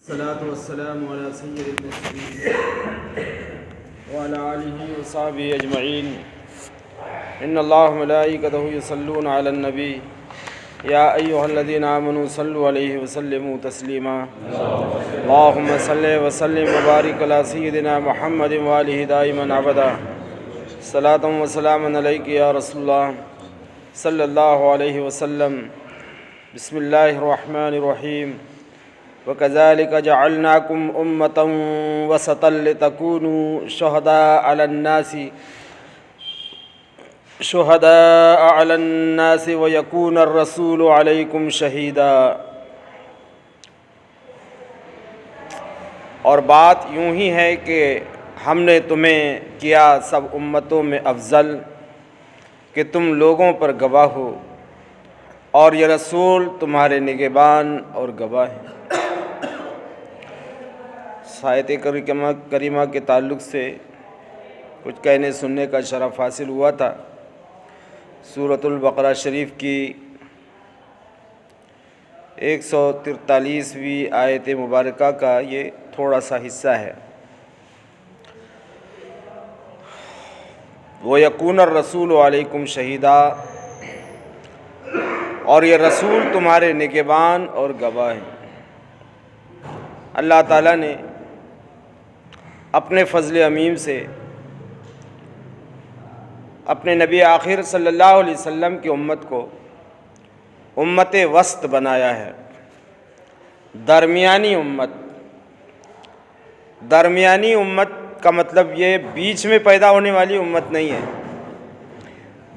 الصلاة والسلام على سيد المرسلين وعلى آله وصحبه أجمعين إن الله وملائكته يصلون على النبي يا أيها الذين آمنوا صلوا عليه وسلموا تسليما اللهم صل وسلم وبارك على سيدنا محمد وآله دائما أبدا صلاة وسلام عليك يا رسول الله صلى الله عليه وسلم بسم الله الرحمن الرحيم وَكَذَلِكَ جَعَلْنَاكُمْ أُمَّةً وَسَطًا لِتَكُونُوا شُهَدَاءَ عَلَى النَّاسِ وَيَكُونَ الرَّسُولُ عَلَيْكُمْ شَهِيدًا۔ اور بات یوں ہی ہے کہ ہم نے تمہیں کیا سب امتوں میں افضل کہ تم لوگوں پر گواہ ہو، اور یہ رسول تمہارے نگہبان اور گواہ ہیں۔ آیت کریمہ کے تعلق سے کچھ کہنے سننے کا شرف حاصل ہوا تھا۔ سورۃ البقرہ شریف کی 143ویں آیت مبارکہ کا یہ تھوڑا سا حصہ ہے۔ وَيَكُونَ الرَّسُولُ عَلَيْكُمْ شَهِيدًا، اور یہ رسول تمہارے نگہبان اور گواہ ہیں۔ اللہ تعالیٰ نے اپنے فضل عمیم سے اپنے نبی آخر صلی اللہ علیہ وسلم کی امت کو امت وسط بنایا ہے، درمیانی امت۔ درمیانی امت کا مطلب یہ بیچ میں پیدا ہونے والی امت نہیں ہے۔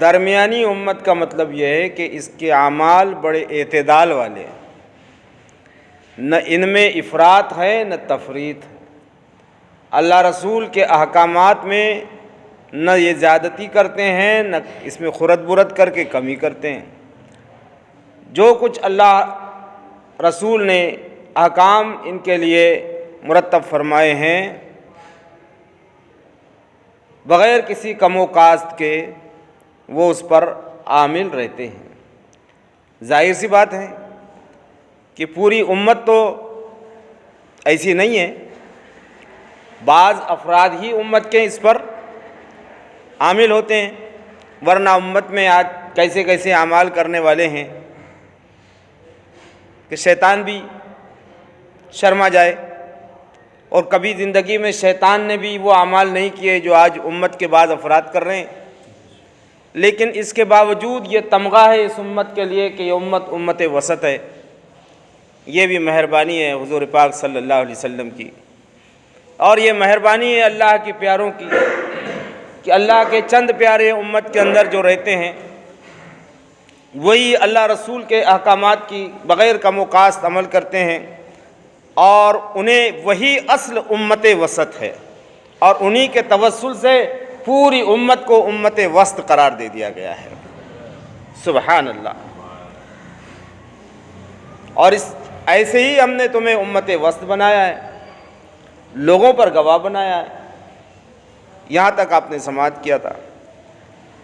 درمیانی امت کا مطلب یہ ہے کہ اس کے اعمال بڑے اعتدال والے ہیں، نہ ان میں افراط ہے نہ تفریط ہے۔ اللہ رسول کے احکامات میں نہ یہ زیادتی کرتے ہیں نہ اس میں خرد برد کر کے کمی کرتے ہیں۔ جو کچھ اللہ رسول نے احکام ان کے لیے مرتب فرمائے ہیں، بغیر کسی کم و کاست کے وہ اس پر عامل رہتے ہیں۔ ظاہر سی بات ہے کہ پوری امت تو ایسی نہیں ہے، بعض افراد ہی امت کے اس پر عامل ہوتے ہیں، ورنہ امت میں آج کیسے کیسے اعمال کرنے والے ہیں کہ شیطان بھی شرما جائے، اور کبھی زندگی میں شیطان نے بھی وہ اعمال نہیں کیے جو آج امت کے بعض افراد کر رہے ہیں، لیکن اس کے باوجود یہ تمغہ ہے اس امت کے لیے کہ یہ امت وسط ہے۔ یہ بھی مہربانی ہے حضور پاک صلی اللہ علیہ وسلم کی، اور یہ مہربانی ہے اللہ کے پیاروں کی کہ اللہ کے چند پیارے امت کے اندر جو رہتے ہیں وہی اللہ رسول کے احکامات کی بغیر کم و کاست عمل کرتے ہیں، اور انہیں وہی اصل امت وسط ہے، اور انہی کے توسل سے پوری امت کو امت وسط قرار دے دیا گیا ہے۔ سبحان اللہ۔ اور ایسے ہی ہم نے تمہیں امت وسط بنایا ہے، لوگوں پر گواہ بنایا ہے۔ یہاں تک آپ نے سماعت کیا تھا۔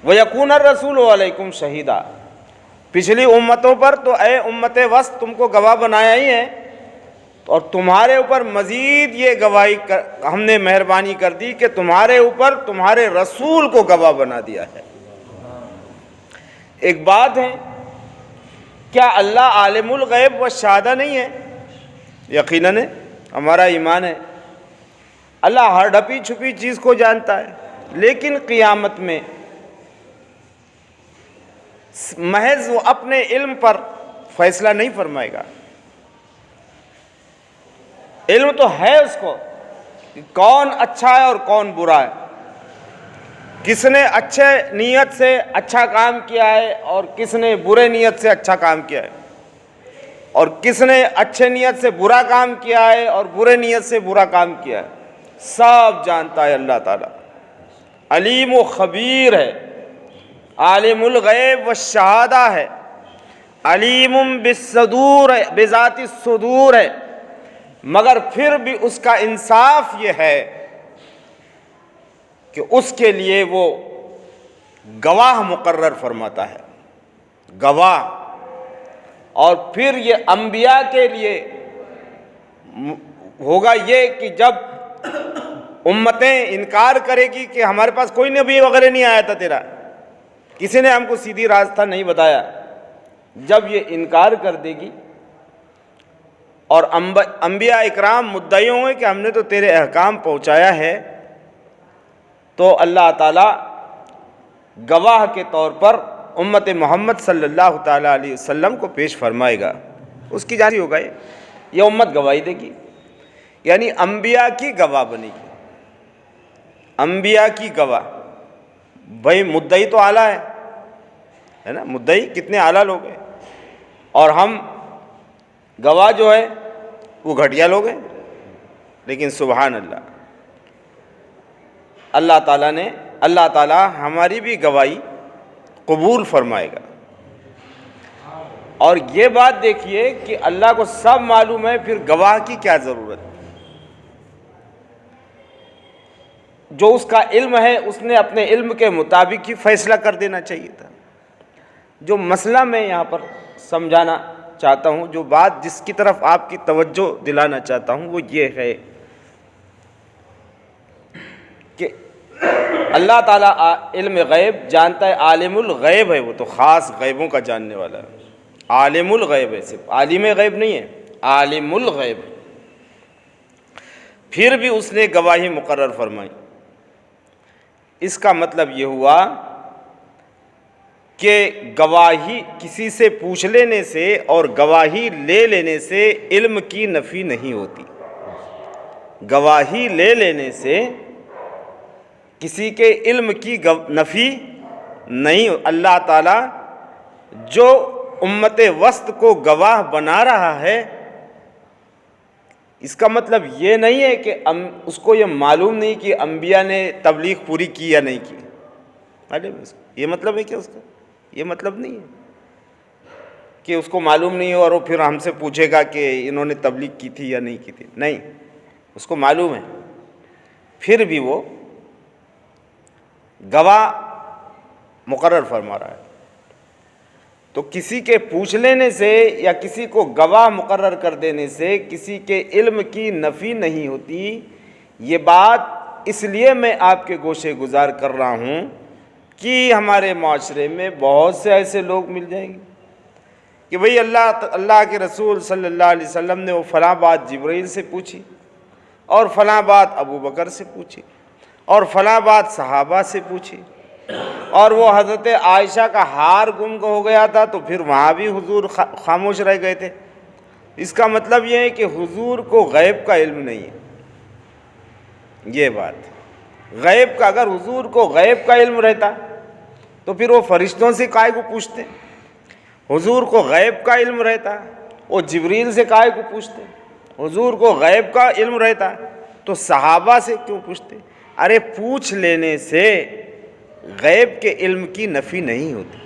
وَيَكُونَ الرَّسُولُ عَلَيْكُمْ شَهِيدًا، پچھلی امتوں پر تو اے امت وسط تم کو گواہ بنایا ہی ہے، اور تمہارے اوپر مزید یہ گواہی ہم نے مہربانی کر دی کہ تمہارے اوپر تمہارے رسول کو گواہ بنا دیا ہے۔ ایک بات ہے، کیا اللہ عالم الغیب والشہادہ نہیں ہے؟ یقیناً ہے، ہمارا ایمان ہے اللہ ہر ڈھپی چھپی چیز کو جانتا ہے، لیکن قیامت میں محض وہ اپنے علم پر فیصلہ نہیں فرمائے گا۔ علم تو ہے اس کو کہ کون اچھا ہے اور کون برا ہے، کس نے اچھے نیت سے اچھا کام کیا ہے اور کس نے برے نیت سے اچھا کام کیا ہے، اور کس نے اچھے نیت سے برا کام کیا ہے اور برے نیت سے برا کام کیا ہے، سب جانتا ہے اللہ تعالیٰ۔ علیم و خبیر ہے، عالم الغیب والشہادہ ہے، علیم بالصدور ہے، بذات الصدور ہے، مگر پھر بھی اس کا انصاف یہ ہے کہ اس کے لیے وہ گواہ مقرر فرماتا ہے، گواہ۔ اور پھر یہ انبیاء کے لیے ہوگا یہ کہ جب امتیں انکار کرے گی کہ ہمارے پاس کوئی نبی وغیرہ نہیں آیا تھا تیرا، کسی نے ہم کو سیدھی راستہ نہیں بتایا، جب یہ انکار کر دے گی اور انبیاء اکرام مدعی ہوں گے کہ ہم نے تو تیرے احکام پہنچایا ہے، تو اللہ تعالیٰ گواہ کے طور پر امت محمد صلی اللہ تعالیٰ علیہ وسلم کو پیش فرمائے گا، اس کی جانچ ہوگا، یہ امت گواہی دے گی، یعنی انبیاء کی گواہ بنے گی، انبیاء کی گواہ۔ بھائی مدعی تو اعلیٰ ہے نا، مدعی کتنے اعلیٰ لوگ ہیں، اور ہم گواہ جو ہے وہ گھٹیا لوگ ہیں، لیکن سبحان اللہ، اللہ تعالیٰ ہماری بھی گواہی قبول فرمائے گا۔ اور یہ بات دیکھیے کہ اللہ کو سب معلوم ہے، پھر گواہ کی کیا ضرورت؟ جو اس کا علم ہے اس نے اپنے علم کے مطابق ہی فیصلہ کر دینا چاہیے تھا۔ جو مسئلہ میں یہاں پر سمجھانا چاہتا ہوں، جو بات جس کی طرف آپ کی توجہ دلانا چاہتا ہوں، وہ یہ ہے کہ اللہ تعالیٰ علم غیب جانتا ہے، عالم الغیب ہے، وہ تو خاص غیبوں کا جاننے والا ہے، عالم الغیب ہے، صرف عالم غیب نہیں ہے، عالم الغیب۔ پھر بھی اس نے گواہی مقرر فرمائی، اس کا مطلب یہ ہوا کہ گواہی کسی سے پوچھ لینے سے اور گواہی لے لینے سے علم کی نفی نہیں ہوتی، گواہی لے لینے سے کسی کے علم کی نفی نہیں۔ اللہ تعالیٰ جو امت وسط کو گواہ بنا رہا ہے، اس کا مطلب یہ نہیں ہے کہ اس کو یہ معلوم نہیں کہ انبیاء نے تبلیغ پوری کی یا نہیں کی، یہ مطلب ہے کہ اس کا یہ مطلب نہیں ہے کہ اس کو معلوم نہیں ہو اور وہ پھر ہم سے پوچھے گا کہ انہوں نے تبلیغ کی تھی یا نہیں کی تھی، نہیں، اس کو معلوم ہے، پھر بھی وہ گواہ مقرر فرما رہا ہے۔ تو کسی کے پوچھ لینے سے یا کسی کو گواہ مقرر کر دینے سے کسی کے علم کی نفی نہیں ہوتی۔ یہ بات اس لیے میں آپ کے گوشے گزار کر رہا ہوں کہ ہمارے معاشرے میں بہت سے ایسے لوگ مل جائیں گے کہ بھئی اللہ کے رسول صلی اللہ علیہ وسلم نے وہ فلاں بات جبرائیل سے پوچھی، اور فلاں بات ابو بکر سے پوچھی، اور فلاں بات صحابہ سے پوچھی، اور وہ حضرت عائشہ کا ہار گم ہو گیا تھا تو پھر وہاں بھی حضور خاموش رہ گئے تھے۔ اس کا مطلب یہ ہے کہ حضور کو غیب کا علم نہیں ہے، یہ بات غیب کا، اگر حضور کو غیب کا علم رہتا تو پھر وہ فرشتوں سے کائے کو پوچھتے؟ حضور کو غیب کا علم رہتا وہ جبریل سے کائے کو پوچھتے؟ حضور کو غیب کا علم رہتا تو صحابہ سے کیوں پوچھتے؟ ارے پوچھ لینے سے غیب کے علم کی نفی نہیں ہوتی،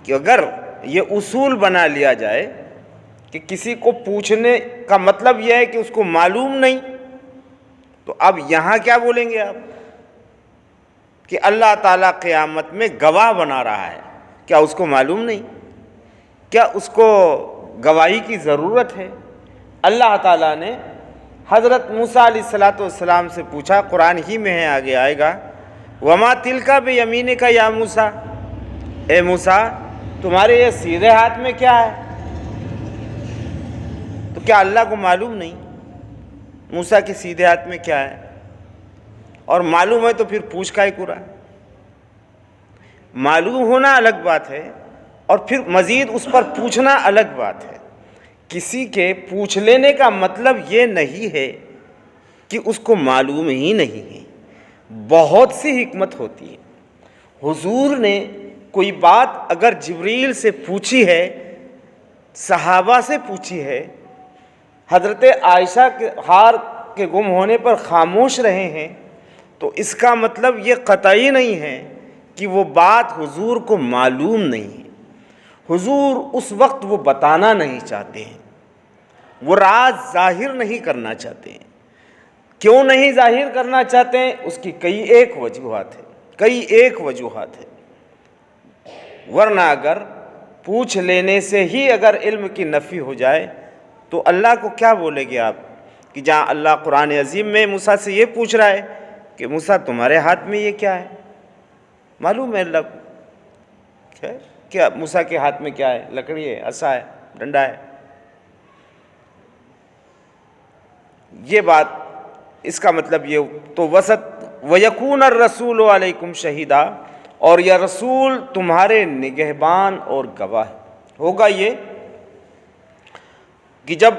کہ اگر یہ اصول بنا لیا جائے کہ کسی کو پوچھنے کا مطلب یہ ہے کہ اس کو معلوم نہیں، تو اب یہاں کیا بولیں گے آپ کہ اللہ تعالیٰ قیامت میں گواہ بنا رہا ہے، کیا اس کو معلوم نہیں؟ کیا اس کو گواہی کی ضرورت ہے؟ اللہ تعالیٰ نے حضرت موسیٰ علیہ السلام سے پوچھا، قرآن ہی میں ہے، آگے آئے گا، وما تلک بیمینک یا موسیٰ، اے موسیٰ تمہارے یہ سیدھے ہاتھ میں کیا ہے؟ تو کیا اللہ کو معلوم نہیں موسیٰ کے سیدھے ہاتھ میں کیا ہے؟ اور معلوم ہے تو پھر پوچھ کائے کو رہا؟ معلوم ہونا الگ بات ہے اور پھر مزید اس پر پوچھنا الگ بات ہے۔ کسی کے پوچھ لینے کا مطلب یہ نہیں ہے کہ اس کو معلوم ہی نہیں ہے، بہت سی حکمت ہوتی ہے۔ حضور نے کوئی بات اگر جبریل سے پوچھی ہے، صحابہ سے پوچھی ہے، حضرت عائشہ کے ہار کے گم ہونے پر خاموش رہے ہیں، تو اس کا مطلب یہ قطعی نہیں ہے کہ وہ بات حضور کو معلوم نہیں ہے۔ حضور اس وقت وہ بتانا نہیں چاہتے ہیں، وہ راز ظاہر نہیں کرنا چاہتے ہیں۔ کیوں نہیں ظاہر کرنا چاہتے ہیں؟ اس کی کئی ایک وجوہات ہیں، ورنہ اگر پوچھ لینے سے ہی اگر علم کی نفی ہو جائے تو اللہ کو کیا بولے گے آپ کہ جہاں اللہ قرآن عظیم میں موسیٰ سے یہ پوچھ رہا ہے کہ موسیٰ تمہارے ہاتھ میں یہ کیا ہے؟ معلوم ہے اللہ کو کیا موسیٰ کے ہاتھ میں کیا ہے؟ لکڑی ہے، عصا ہے، ڈنڈا ہے۔ یہ بات، اس کا مطلب یہ تو وسط وَيَكُونَ الرَّسُولُ عَلَيْكُمْ شَهِيدًا، اور یہ رسول تمہارے نگہبان اور گواہ ہوگا۔ یہ کہ جب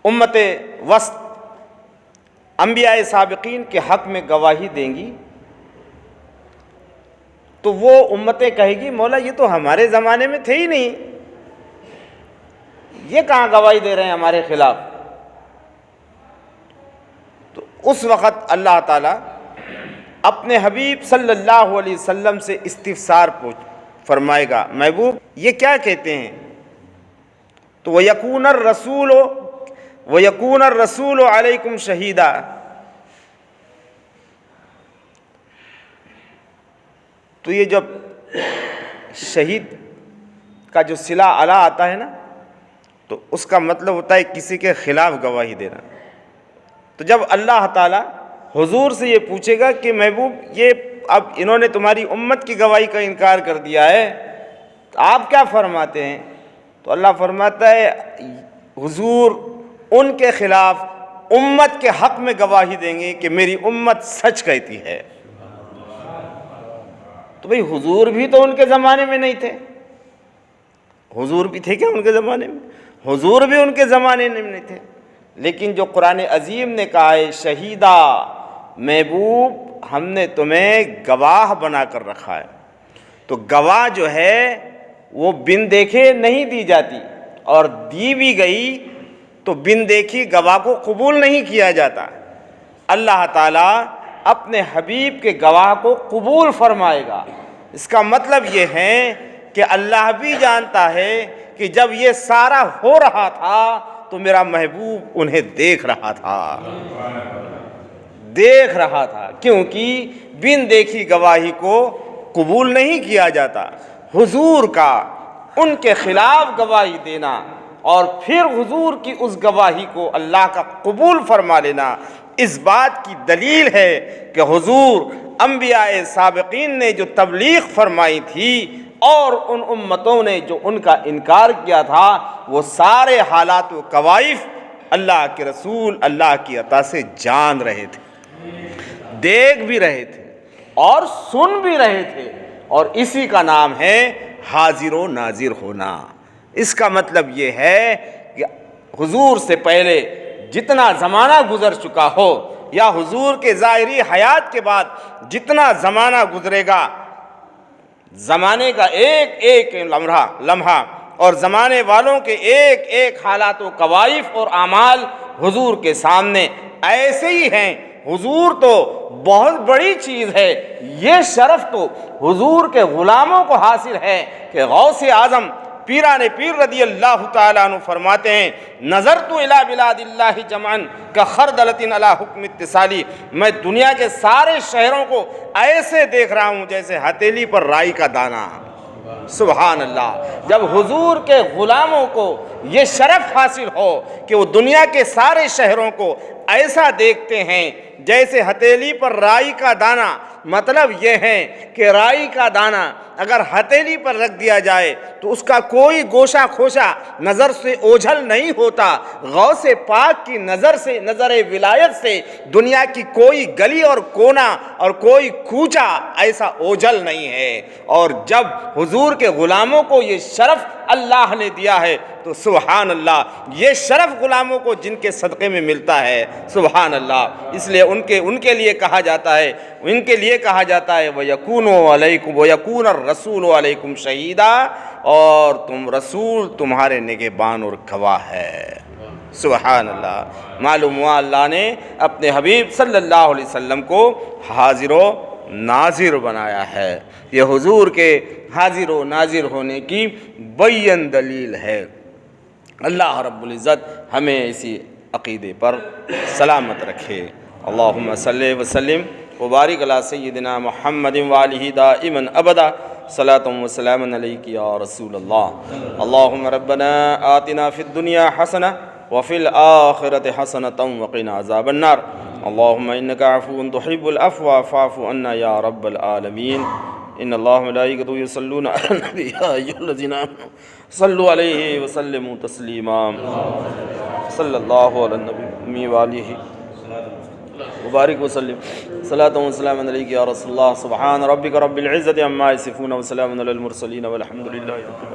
امت وسط انبیاء سابقین کے حق میں گواہی دیں گی تو وہ امتیں کہے گی مولا یہ تو ہمارے زمانے میں تھے ہی نہیں، یہ کہاں گواہی دے رہے ہیں ہمارے خلاف۔ تو اس وقت اللہ تعالیٰ اپنے حبیب صلی اللہ علیہ وسلم سے استفسار فرمائے گا، محبوب یہ کیا کہتے ہیں؟ تو وَيَكُونَ الرَّسُولُ عَلَيْكُمْ شَهِيدًا، تو یہ جب شہید کا جو صلہ علی آتا ہے نا، تو اس کا مطلب ہوتا ہے کسی کے خلاف گواہی دینا۔ تو جب اللہ تعالیٰ حضور سے یہ پوچھے گا کہ محبوب یہ اب انہوں نے تمہاری امت کی گواہی کا انکار کر دیا ہے، تو آپ کیا فرماتے ہیں؟ تو اللہ فرماتا ہے حضور ان کے خلاف امت کے حق میں گواہی دیں گے کہ میری امت سچ کہتی ہے۔ تو بھئی حضور بھی تو ان کے زمانے میں نہیں تھے، حضور بھی تھے کیا ان کے زمانے میں؟ حضور بھی ان کے زمانے میں نہیں تھے، لیکن جو قرآن عظیم نے کہا ہے شہیدہ، محبوب ہم نے تمہیں گواہ بنا کر رکھا ہے۔ تو گواہ جو ہے وہ بن دیکھے نہیں دی جاتی، اور دی بھی گئی تو بن دیکھی گواہ کو قبول نہیں کیا جاتا۔ اللہ تعالیٰ اپنے حبیب کے گواہ کو قبول فرمائے گا۔ اس کا مطلب یہ ہے کہ اللہ بھی جانتا ہے کہ جب یہ سارا ہو رہا تھا تو میرا محبوب انہیں دیکھ رہا تھا، کیونکہ بن دیکھی گواہی کو قبول نہیں کیا جاتا۔ حضور کا ان کے خلاف گواہی دینا اور پھر حضور کی اس گواہی کو اللہ کا قبول فرما لینا، اس بات کی دلیل ہے کہ حضور انبیاء سابقین نے جو تبلیغ فرمائی تھی اور ان امتوں نے جو ان کا انکار کیا تھا، وہ سارے حالات و کوائف اللہ کے رسول اللہ کی عطا سے جان رہے تھے، دیکھ بھی رہے تھے اور سن بھی رہے تھے، اور اسی کا نام ہے حاضر و ناظر ہونا۔ اس کا مطلب یہ ہے کہ حضور سے پہلے جتنا زمانہ گزر چکا ہو یا حضور کے ظاہری حیات کے بعد جتنا زمانہ گزرے گا، زمانے کا ایک ایک لمحہ اور زمانے والوں کے ایک ایک حالات و کوائف اور اعمال حضور کے سامنے ایسے ہی ہیں۔ حضور تو بہت بڑی چیز ہے، یہ شرف تو حضور کے غلاموں کو حاصل ہے کہ غوث اعظم پیران پیر رضی اللہ تعالیٰ عنہ فرماتے ہیں نظرت الی بلاد اللہ جمعا کخردلۃ علی حکم اتصالی، میں دنیا کے سارے شہروں کو ایسے دیکھ رہا ہوں جیسے ہتھیلی پر رائی کا دانہ۔ سبحان اللہ، جب حضور کے غلاموں کو یہ شرف حاصل ہو کہ وہ دنیا کے سارے شہروں کو ایسا دیکھتے ہیں جیسے ہتھیلی پر رائی کا دانہ، مطلب یہ ہے کہ رائی کا دانہ اگر ہتھیلی پر رکھ دیا جائے تو اس کا کوئی گوشہ کھوشہ نظر سے اوجھل نہیں ہوتا۔ غوث پاک کی نظر سے، نظر ولایت سے دنیا کی کوئی گلی اور کونا اور کوئی کوچہ ایسا اوجھل نہیں ہے۔ اور جب حضور کے غلاموں کو یہ شرف اللہ نے دیا ہے تو سبحان اللہ، یہ شرف غلاموں کو جن کے صدقے میں ملتا ہے، سبحان اللہ، اس لیے ان کے لیے کہا جاتا ہے وَيَكُونُ عَلَيْكُمْ وَيَكُونَ الرَّسُولُ عَلَيْكُمْ شَهِيدًا، اور رسول تمہارے نگہبان اور گواہ ہے۔ سبحان اللہ، معلوم ہوا اللہ نے اپنے حبیب صلی اللہ علیہ وسلم کو حاضر و ناظر بنایا ہے۔ یہ حضور کے حاضر و ناظر ہونے کی بین دلیل ہے۔ اللہ رب العزت ہمیں اسی عقیدے پر سلامت رکھے۔ اللہم صلی وسلم وبارک علی سیدنا محمد وآلہ دائما ابدا۔ صلاۃ و سلام علیک یا رسول اللہ۔ اللہم ربنا آتنا فی الدنیا حسنہ وفی الآخرۃ حسنۃ وقنا عذاب النار۔ اللہم انک عفو تحب العفو فاعف عنا یا رب العالمین۔ ان اللہ ملائکتہ یصلون علی النبی یا ایھا الذین آمنوا صلوا علیہ وسلموا تسلیما۔ صلی اللہ علی النبی وآلہ وبارک وسلم۔ صلاۃ و سلام علیک یا رسول اللہ۔ سبحان ربک رب العزۃ عما یصفون وسلام علی المرسلین والحمد للہ رب العالمین۔